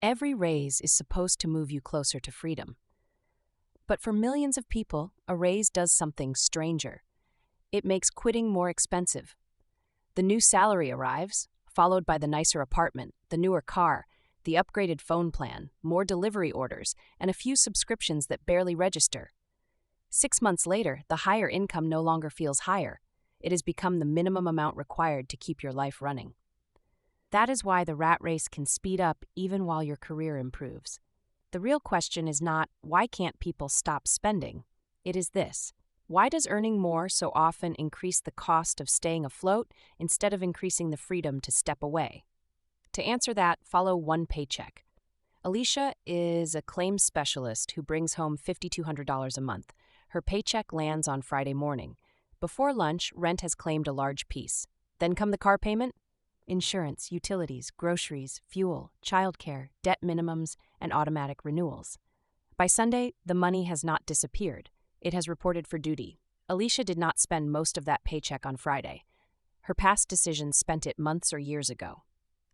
Every raise is supposed to move you closer to freedom. But for millions of people, a raise does something stranger. It makes quitting more expensive. The new salary arrives, followed by the nicer apartment, the newer car, the upgraded phone plan, more delivery orders, and a few subscriptions that barely register. 6 months later, the higher income no longer feels higher. It has become the minimum amount required to keep your life running. That is why the rat race can speed up even while your career improves. The real question is not, why can't people stop spending? It is this: why does earning more so often increase the cost of staying afloat instead of increasing the freedom to step away? To answer that, follow one Paycheck. Alicia is a claims specialist who brings home $5,200 a month. Her paycheck lands on Friday morning. Before lunch, rent has claimed a large piece. Then come the car payment, insurance, utilities, groceries, fuel, childcare, debt minimums, and automatic renewals. By Sunday, the money has not disappeared. It has reported for duty. Alicia did not spend most of that paycheck on Friday. Her past decisions spent it months or years ago.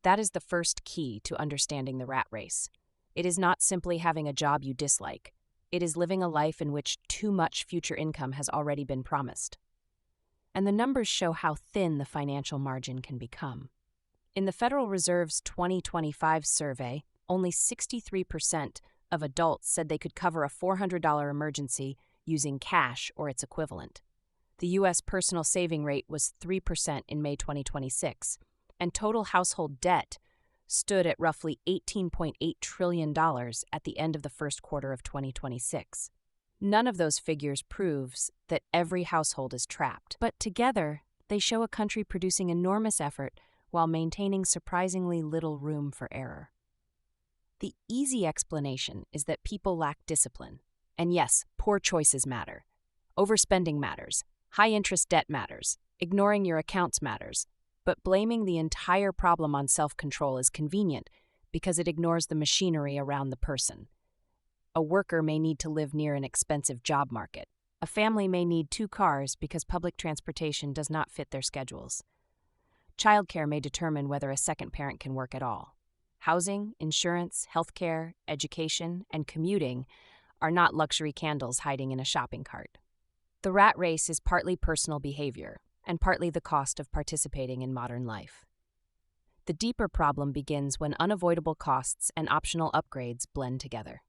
That is the first key to understanding the rat race. It is not simply having a job you dislike. It is living a life in which too much future income has already been promised. And the numbers show how thin the financial margin can become. In the Federal Reserve's 2025 survey, only 63% of adults said they could cover a $400 emergency using cash or its equivalent. The U.S. personal saving rate was 3% in May 2026, and total household debt stood at roughly $18.8 trillion at the end of the first quarter of 2026. None of those figures proves that every household is trapped, but together they show a country producing enormous effort while maintaining surprisingly little room for error. The easy explanation is that people lack discipline. And yes, poor choices matter. Overspending matters. High-interest debt matters. Ignoring your accounts matters. But blaming the entire problem on self-control is convenient because it ignores the machinery around the person. A worker may need to live near an expensive job market. A family may need 2 cars because public transportation does not fit their schedules. Childcare may determine whether a second parent can work at all. Housing, insurance, healthcare, education, and commuting are not luxury candles hiding in a shopping cart. The rat race is partly personal behavior and partly the cost of participating in modern life. The deeper problem begins when unavoidable costs and optional upgrades blend together.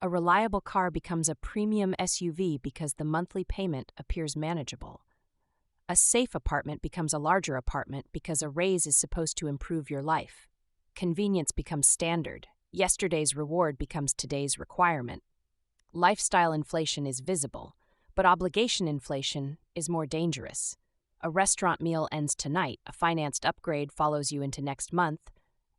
A reliable car becomes a premium SUV because the monthly payment appears manageable. A safe apartment becomes a larger apartment because a raise is supposed to improve your life. Convenience becomes standard. Yesterday's reward becomes today's requirement. Lifestyle inflation is visible, but obligation inflation is more dangerous. A restaurant meal ends tonight, a financed upgrade follows you into next month,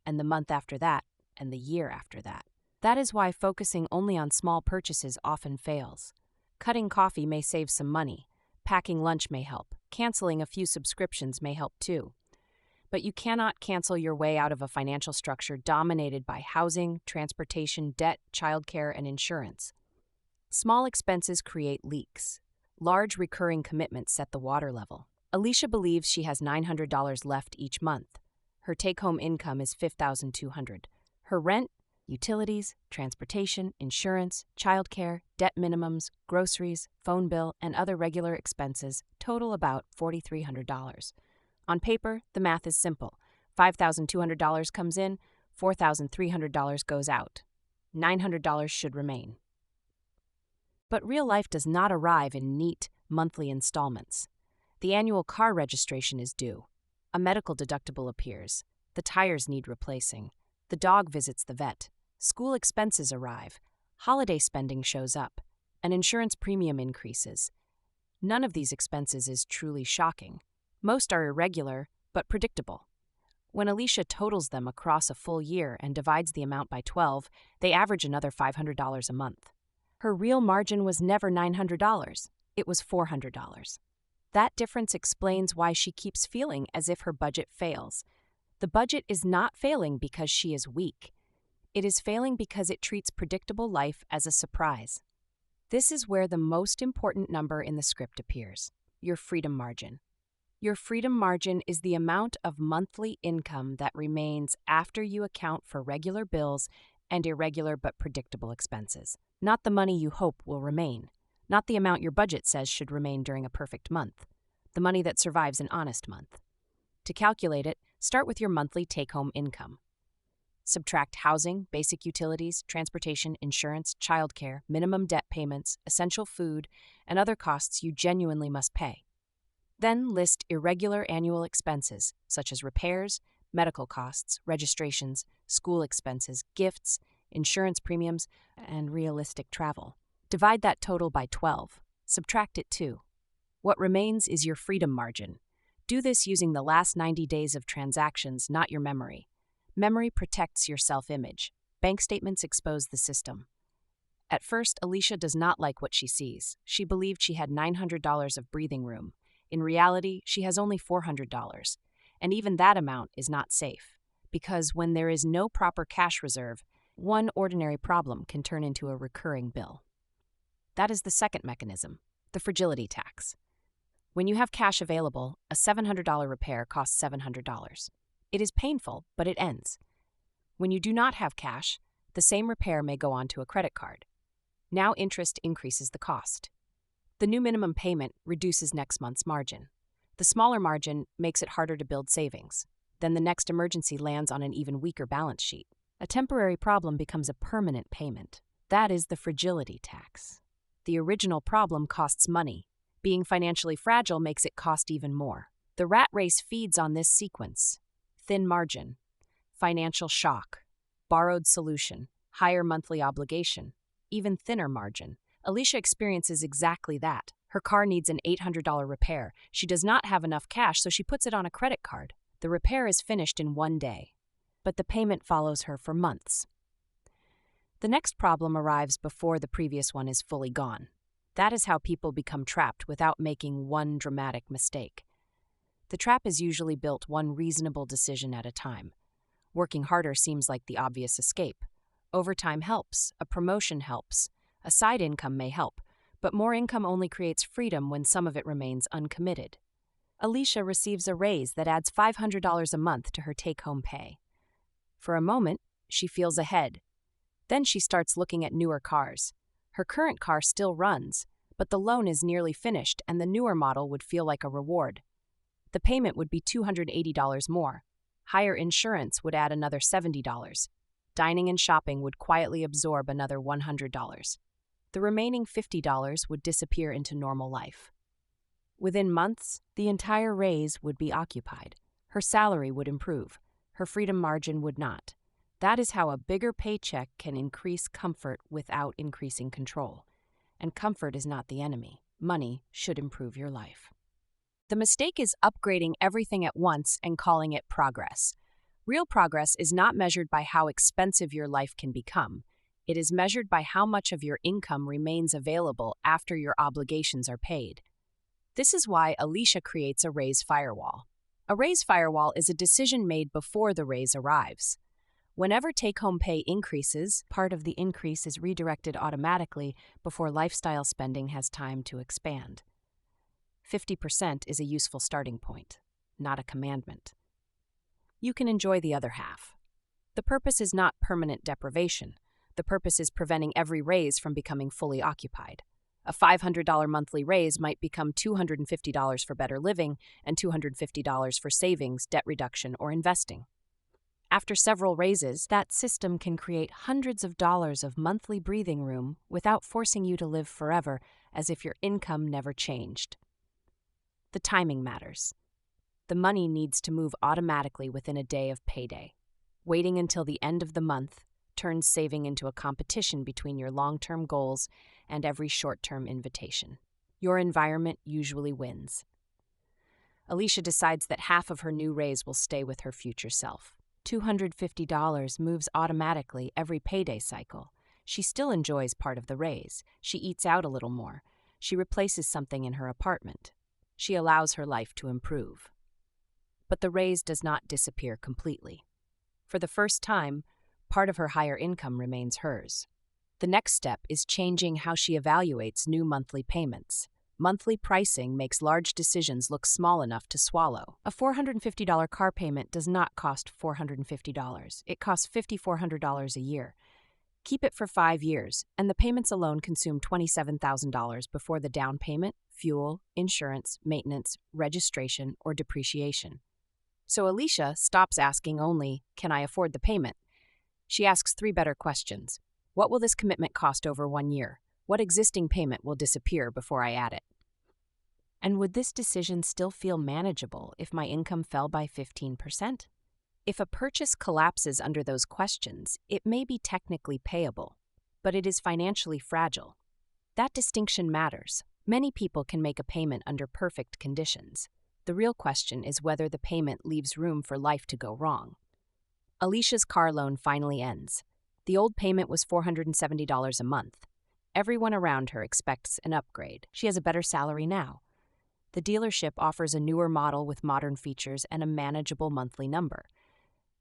and the month after that, and the year after that. That is why focusing only on small purchases often fails. Cutting coffee may save some money. Packing lunch may help. Canceling a few subscriptions may help too. But you cannot cancel your way out of a financial structure dominated by housing, transportation, debt, childcare, and insurance. Small expenses create leaks. Large recurring commitments set the water level. Alicia believes she has $900 left each month. Her take-home income is $5,200. Her rent, utilities, transportation, insurance, childcare, debt minimums, groceries, phone bill, and other regular expenses total about $4,300. On paper, the math is simple. $5,200 comes in, $4,300 goes out. $900 should remain. But real life does not arrive in neat, monthly installments. The annual car registration is due. A medical deductible appears. The tires need replacing. The dog visits the vet. School expenses arrive. Holiday spending shows up. An insurance premium increases. None of these expenses is truly shocking. Most are irregular, but predictable. When Alicia totals them across a full year and divides the amount by 12, they average another $500 a month. Her real margin was never $900. It was $400. That difference explains why she keeps feeling as if her budget fails. The budget is not failing because she is weak. It is failing because it treats predictable life as a surprise. This is where the most important number in the script appears: your freedom margin. Your freedom margin is the amount of monthly income that remains after you account for regular bills and irregular but predictable expenses. Not the money you hope will remain, not the amount your budget says should remain during a perfect month, the money that survives an honest month. To calculate it, start with your monthly take-home income. Subtract housing, basic utilities, transportation, insurance, childcare, minimum debt payments, essential food, and other costs you genuinely must pay. Then list irregular annual expenses, such as repairs, medical costs, registrations, school expenses, gifts, insurance premiums, and realistic travel. Divide that total by 12. Subtract it too. What remains is your freedom margin. Do this using the last 90 days of transactions, not your memory. Memory protects your self-image. Bank statements expose the system. At first, Alicia does not like what she sees. She believed she had $900 of breathing room. In reality, she has only $400. And even that amount is not safe. Because when there is no proper cash reserve, one ordinary problem can turn into a recurring bill. That is the second mechanism, the fragility tax. When you have cash available, a $700 repair costs $700. It is painful, but it ends. When you do not have cash, the same repair may go on to a credit card. Now interest increases the cost. The new minimum payment reduces next month's margin. The smaller margin makes it harder to build savings. Then the next emergency lands on an even weaker balance sheet. A temporary problem becomes a permanent payment. That is the fragility tax. The original problem costs money. Being financially fragile makes it cost even more. The rat race feeds on this sequence. Thin margin, financial shock, borrowed solution, higher monthly obligation, even thinner margin. Alicia experiences exactly that. Her car needs an $800 repair. She does not have enough cash, so she puts it on a credit card. The repair is finished in one day, but the payment follows her for months. The next problem arrives before the previous one is fully gone. That is how people become trapped without making one dramatic mistake. The trap is usually built one reasonable decision at a time. Working harder seems like the obvious escape. Overtime helps, a promotion helps, a side income may help, but more income only creates freedom when some of it remains uncommitted. Alicia receives a raise that adds $500 a month to her take-home pay. For a moment, she feels ahead. Then she starts looking at newer cars. Her current car still runs, but the loan is nearly finished and the newer model would feel like a reward. The payment would be $280 more. Higher insurance would add another $70. Dining and shopping would quietly absorb another $100. The remaining $50 would disappear into normal life. Within months, the entire raise would be occupied. Her salary would improve. Her freedom margin would not. That is how a bigger paycheck can increase comfort without increasing control. And comfort is not the enemy. Money should improve your life. The mistake is upgrading everything at once and calling it progress. Real progress is not measured by how expensive your life can become. It is measured by how much of your income remains available after your obligations are paid. This is why Alicia creates a Raise Firewall. A Raise Firewall is a decision made before the raise arrives. Whenever take-home pay increases, part of the increase is redirected automatically before lifestyle spending has time to expand. 50% is a useful starting point, not a commandment. You can enjoy the other half. The purpose is not permanent deprivation. The purpose is preventing every raise from becoming fully occupied. A $500 monthly raise might become $250 for better living and $250 for savings, debt reduction, or investing. After several raises, that system can create hundreds of dollars of monthly breathing room without forcing you to live forever as if your income never changed. The timing matters. The money needs to move automatically within a day of payday. Waiting until the end of the month turns saving into a competition between your long-term goals and every short-term invitation. Your environment usually wins. Alicia decides that half of her new raise will stay with her future self. $250 moves automatically every payday cycle. She still enjoys part of the raise. She eats out a little more. She replaces something in her apartment. She allows her life to improve. But the raise does not disappear completely. For the first time, part of her higher income remains hers. The next step is changing how she evaluates new monthly payments. Monthly pricing makes large decisions look small enough to swallow. A $450 car payment does not cost $450. It costs $5,400 a year. Keep it for 5 years, and the payments alone consume $27,000 before the down payment, fuel, insurance, maintenance, registration, or depreciation. So Alicia stops asking only, "Can I afford the payment?" She asks 3 better questions. What will this commitment cost over 1 year? What existing payment will disappear before I add it? And would this decision still feel manageable if my income fell by 15%? If a purchase collapses under those questions, it may be technically payable, but it is financially fragile. That distinction matters. Many people can make a payment under perfect conditions. The real question is whether the payment leaves room for life to go wrong. Alicia's car loan finally ends. The old payment was $470 a month. Everyone around her expects an upgrade. She has a better salary now. The dealership offers a newer model with modern features and a manageable monthly number.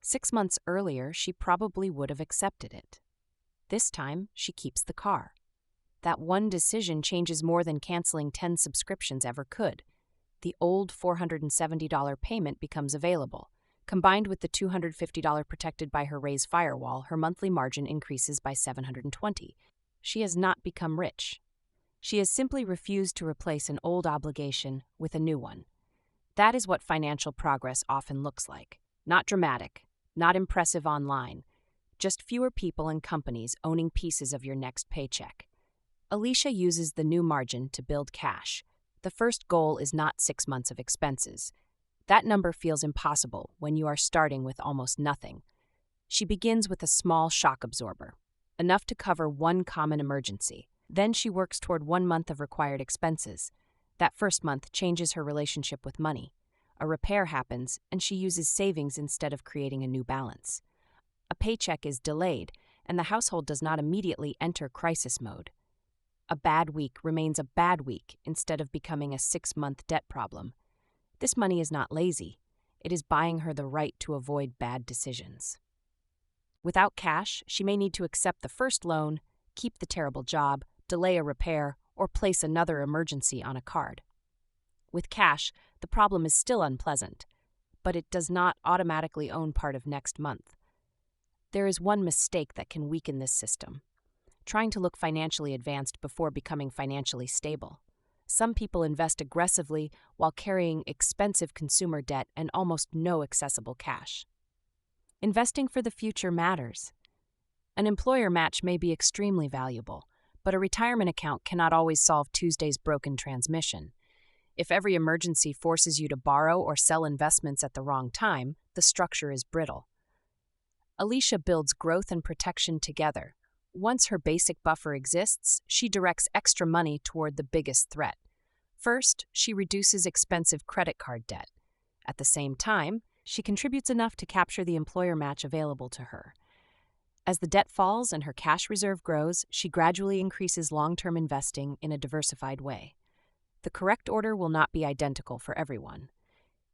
6 months earlier, she probably would have accepted it. This time, she keeps the car. That one decision changes more than canceling 10 subscriptions ever could. The old $470 payment becomes available. Combined with the $250 protected by her Raise Firewall, her monthly margin increases by $720. She has not become rich. She has simply refused to replace an old obligation with a new one. That is what financial progress often looks like. Not dramatic, not impressive online, just fewer people and companies owning pieces of your next paycheck. Alicia uses the new margin to build cash. The first goal is not 6 months of expenses. That number feels impossible when you are starting with almost nothing. She begins with a small shock absorber, enough to cover one common emergency. Then she works toward 1 month of required expenses. That first month changes her relationship with money. A repair happens, and she uses savings instead of creating a new balance. A paycheck is delayed, and the household does not immediately enter crisis mode. A bad week remains a bad week instead of becoming a 6-month debt problem. This money is not lazy. It is buying her the right to avoid bad decisions. Without cash, she may need to accept the first loan, keep the terrible job, delay a repair, or place another emergency on a card. With cash, the problem is still unpleasant, but it does not automatically own part of next month. There is one mistake that can weaken this system: trying to look financially advanced before becoming financially stable. Some people invest aggressively while carrying expensive consumer debt and almost no accessible cash. Investing for the future matters. An employer match may be extremely valuable, but a retirement account cannot always solve Tuesday's broken transmission. If every emergency forces you to borrow or sell investments at the wrong time, the structure is brittle. Alicia builds growth and protection together. Once her basic buffer exists, she directs extra money toward the biggest threat. First, she reduces expensive credit card debt. At the same time, she contributes enough to capture the employer match available to her. As the debt falls and her cash reserve grows, she gradually increases long-term investing in a diversified way. The correct order will not be identical for everyone.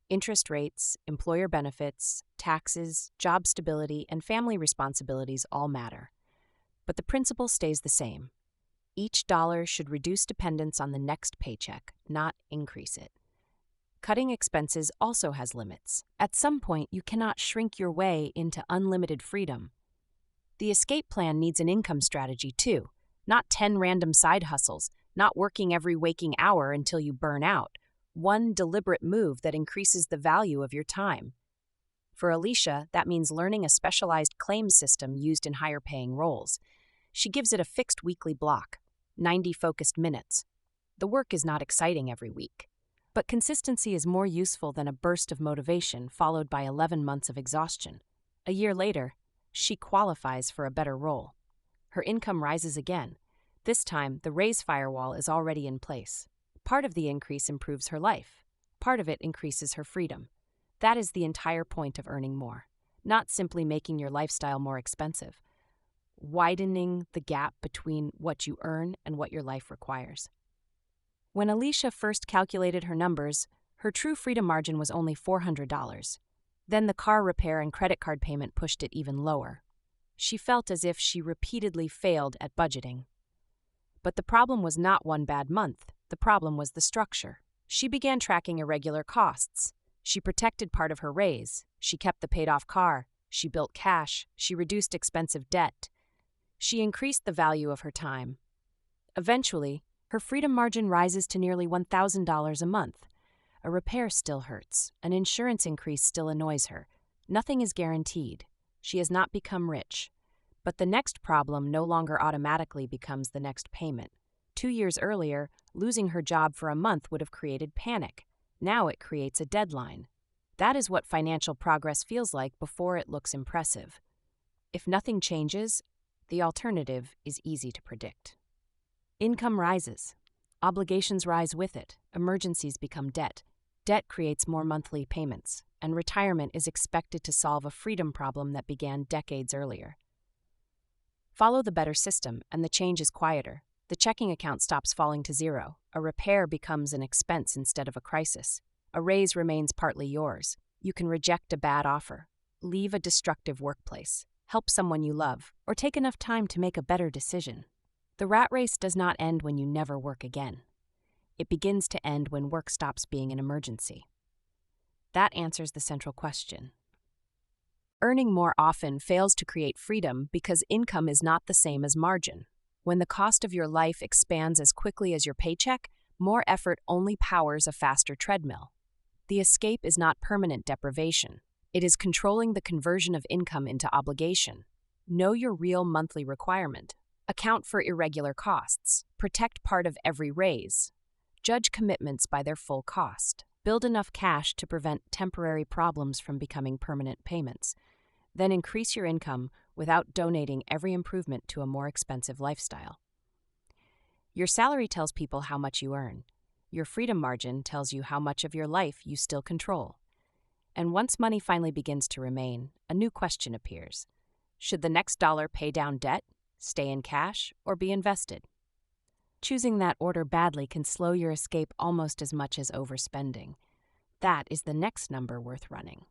Interest rates, employer benefits, taxes, job stability, and family responsibilities all matter. But the principle stays the same. Each dollar should reduce dependence on the next paycheck, not increase it. Cutting expenses also has limits. At some point, you cannot shrink your way into unlimited freedom. The escape plan needs an income strategy too, not 10 random side hustles, not working every waking hour until you burn out. One deliberate move that increases the value of your time. For Alicia, that means learning a specialized claims system used in higher-paying roles. She gives it a fixed weekly block, 90 focused minutes. The work is not exciting every week, but consistency is more useful than a burst of motivation followed by 11 months of exhaustion. A year later, she qualifies for a better role. Her income rises again. This time, the Raise Firewall is already in place. Part of the increase improves her life. Part of it increases her freedom. That is the entire point of earning more, not simply making your lifestyle more expensive, widening the gap between what you earn and what your life requires. When Alicia first calculated her numbers, her true freedom margin was only $400. Then the car repair and credit card payment pushed it even lower. She felt as if she repeatedly failed at budgeting. But the problem was not one bad month. The problem was the structure. She began tracking irregular costs. She protected part of her raise. She kept the paid-off car. She built cash. She reduced expensive debt. She increased the value of her time. Eventually, her freedom margin rises to nearly $1,000 a month. A repair still hurts. An insurance increase still annoys her. Nothing is guaranteed. She has not become rich. But the next problem no longer automatically becomes the next payment. 2 years earlier, losing her job for a month would have created panic. Now it creates a deadline. That is what financial progress feels like before it looks impressive. If nothing changes, the alternative is easy to predict. Income rises. Obligations rise with it. Emergencies become debt. Debt creates more monthly payments, and retirement is expected to solve a freedom problem that began decades earlier. Follow the better system, and the change is quieter. The checking account stops falling to zero. A repair becomes an expense instead of a crisis. A raise remains partly yours. You can reject a bad offer, leave a destructive workplace, help someone you love, or take enough time to make a better decision. The rat race does not end when you never work again. It begins to end when work stops being an emergency. That answers the central question. Earning more often fails to create freedom because income is not the same as margin. When the cost of your life expands as quickly as your paycheck, more effort only powers a faster treadmill. The escape is not permanent deprivation. It is controlling the conversion of income into obligation. Know your real monthly requirement. Account for irregular costs. Protect part of every raise. Judge commitments by their full cost. Build enough cash to prevent temporary problems from becoming permanent payments. Then increase your income without donating every improvement to a more expensive lifestyle. Your salary tells people how much you earn. Your freedom margin tells you how much of your life you still control. And once money finally begins to remain, a new question appears. Should the next dollar pay down debt, stay in cash, or be invested? Choosing that order badly can slow your escape almost as much as overspending. That is the next number worth running.